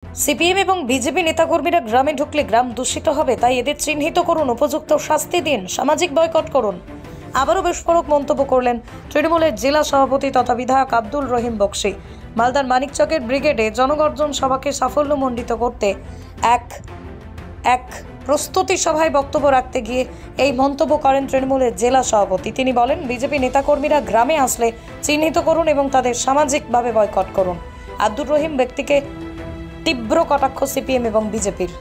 CPM এবং BJP নেতাকর্মীরা গ্রামে ঢুকলে গ্রাম দূষিত হবে, তাই এদের চিহ্নিত করুন, উপযুক্ত শাস্তি দিন, সামাজিক বয়কট করুন। আবারও বিস্ফোরক মন্তব্য করলেন তৃণমূলের জেলা সভাপতি তথা বিধায়ক আব্দুল রহিম বক্সী। মালদার মানিকচকের ব্রিগেডে জনগর্জন সভাকে সাফল্যমণ্ডিত করতে এক প্রস্তুতি সভায় বক্তব্য রাখতে গিয়ে এই মন্তব্য করেন তৃণমূলের জেলা সভাপতি। তিনি বলেন, বিজেপি নেতাকর্মীরা গ্রামে আসলে চিহ্নিত করুন এবং তাদের সামাজিকভাবে বয়কট করুন। আব্দুল রহিম ব্যক্তিকে তীব্র কটাক্ষ সিপিএম এবং বিজেপির।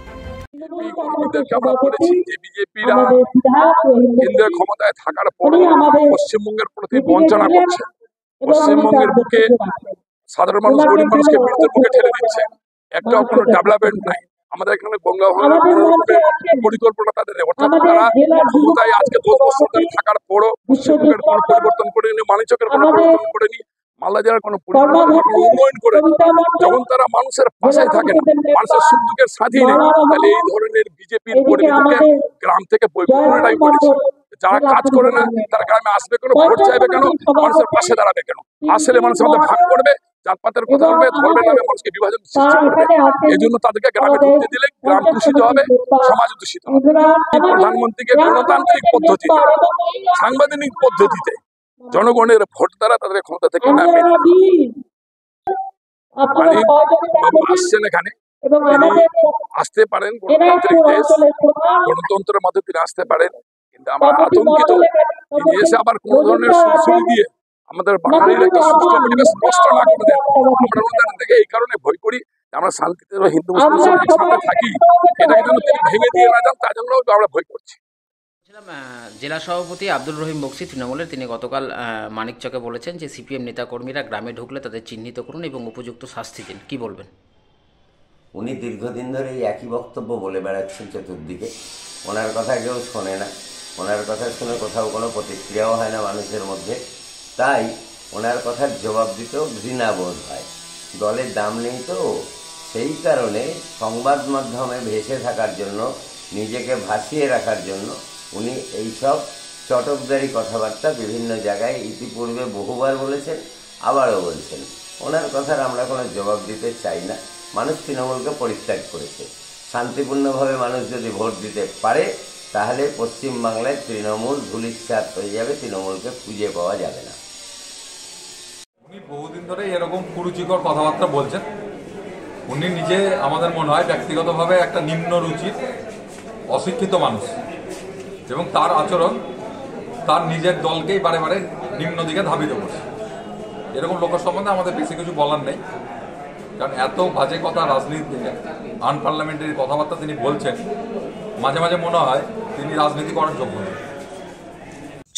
আমরা বলেছি যে বিজেপিরা কেন্দ্রের ক্ষমতায় থাকার পর পশ্চিমবঙ্গের প্রতি বঞ্চনা করছে। পশ্চিমবঙ্গের বুকে সাধারণ মানুষ, গরিব মানুষকে মৃত্যুর মুখে ঠেলে দিচ্ছে। একটাও কোনো ডেভেলপমেন্ট নাই। আমাদের এখানে গঙ্গা ভাঙনের পরিকল্পনা তাদের নেই। অর্থাৎ তারা ক্ষমতায় আজকে 10 বছর ধরে থাকার পরও পশ্চিমবঙ্গের কোনো পরিবর্তন করেনি, মানিকচকের কোনো পরিবর্তন করেনি, মালদা জেলার কোনো উন্নয়ন করেনি। যখন তারা মানুষের পাশে থাকে না, মানুষের সুখ দুঃখের সাথী নেই, তাহলে এই ধরনের বিজেপির কর্মীদেরকে গ্রাম থেকে বইপুরাটাই করেছে। যারা কাজ করে না তারা গ্রামে আসবে কেন, ভোট চাইবে কেন, মানুষের পাশে দাঁড়াবে কেন? আসলে মানুষের মধ্যে ভাগ করবে, জাতপাতের কথা বলবে, ধর্মের নামে মানুষকে বিভাজন সৃষ্টি করবে। এই জন্য তাদেরকে গ্রামে ঢুকতে দিলে গ্রাম দূষিত হবে, সমাজ দূষিত হবে। প্রধানমন্ত্রীকে গণতান্ত্রিক পদ্ধতিতে, সাংবিধানিক পদ্ধতিতে জনগণের ভোট দ্বারা তাদের ক্ষমতা থেকে নামিয়ে আসছেন। এখানে তিনি আসতে পারেন, গণতান্ত্রিক দেশ, গণতন্ত্রের মাধ্যমে তিনি আসতে পারেন, কিন্তু আমরা আতঙ্কিত তিনি এসে আবার কোন ধরনের সুরসুরি দিয়ে আমাদের বাঙালির একটা সুস্থ পরিবেশ নষ্ট না করে দেন। আমরা ওনাদের থেকে এই কারণে ভয় করি, আমরা শান্তিতে হিন্দু মুসলিম একসাথে থাকি, এটাকে যেন তিনি ভেঙে দিয়ে না যান, তার জন্য আমরা ভয় করছি। জেলা সভাপতি আব্দুল রহিম বক্সী তৃণমূলের, তিনি গতকাল মানিকচকে বলেছেন যে সিপিএম নেতাকর্মীরা গ্রামে ঢুকলে তাদের চিহ্নিত করুন এবং উপযুক্ত শাস্তি দিন। কি বলবেন? উনি দীর্ঘদিন ধরে এই একই বক্তব্য বলে বেড়াচ্ছেন চতুর্দিকে। ওনার কথা কেউ শোনে না, ওনার কথা শুনে কোথাও কোনো প্রতিক্রিয়াও হয় না মানুষের মধ্যে। তাই ওনার কথার জবাব দিতেও ঘৃণা বোধ হয়। দলের দাম নেই তো, সেই কারণে সংবাদ মাধ্যমে ভেসে থাকার জন্য, নিজেকে ভাসিয়ে রাখার জন্য উনি এইসব চটকদারি কথাবার্তা বিভিন্ন জায়গায় ইতিপূর্বে বহুবার বলেছেন, আবারও বলছেন। ওনার কথার আমরা কোনো জবাব দিতে চাই না। মানুষ তৃণমূলকে পরিত্যাগ করেছে। শান্তিপূর্ণভাবে মানুষ যদি ভোট দিতে পারে তাহলে পশ্চিমবাংলায় তৃণমূল ধূলিসাৎ হয়ে যাবে, তৃণমূলকে খুঁজে পাওয়া যাবে না। উনি বহুদিন ধরে এরকম কুরুচিকর কথাবার্তা বলছেন। উনি নিজে আমাদের মনে হয় ব্যক্তিগতভাবে একটা নিম্ন রুচির অশিক্ষিত মানুষ, এবং তার আচরণ তার নিজের দলকেই বারে বারে নিম্ন দিকে ধাবিত করছে। এরকম লোকের সম্বন্ধে আমাদের বেশি কিছু বলার নেই, কারণ এত বাজে কথা, রাজনীতি, আনপার্লামেন্টারি কথাবার্তা তিনি বলছেন, মাঝে মাঝে মনে হয় তিনি রাজনীতি করার যোগ্য নন।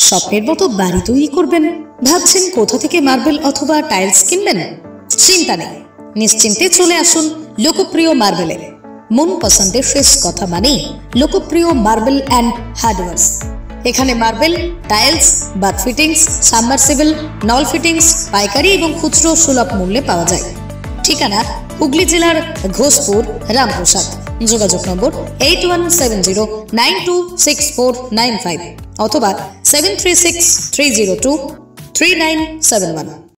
স্বপ্নের মতো বাড়ি তৈরি করবেন? ভাবছেন কোথা থেকে মার্বেল অথবা টাইলস কিনবেন? চিন্তা নেই, নিশ্চিন্তে চলে আসুন লোকপ্রিয় মার্বেলে। মন পছন্দের শেষ কথা মানেই লোকপ্রিয় মার্বেল অ্যান্ড হার্ডওয়্যার্স। এখানে marble, tiles, bath fittings, submersible, নল ফিটিংস পাইকারি এবং খুচরো সুলভ মূল্যে পাওয়া যায়। ঠিকানা হুগলি জেলার ঘোষপুর, রামপ্রসাদ। যোগাযোগ নম্বর 8170926495 অথবা 7363023971।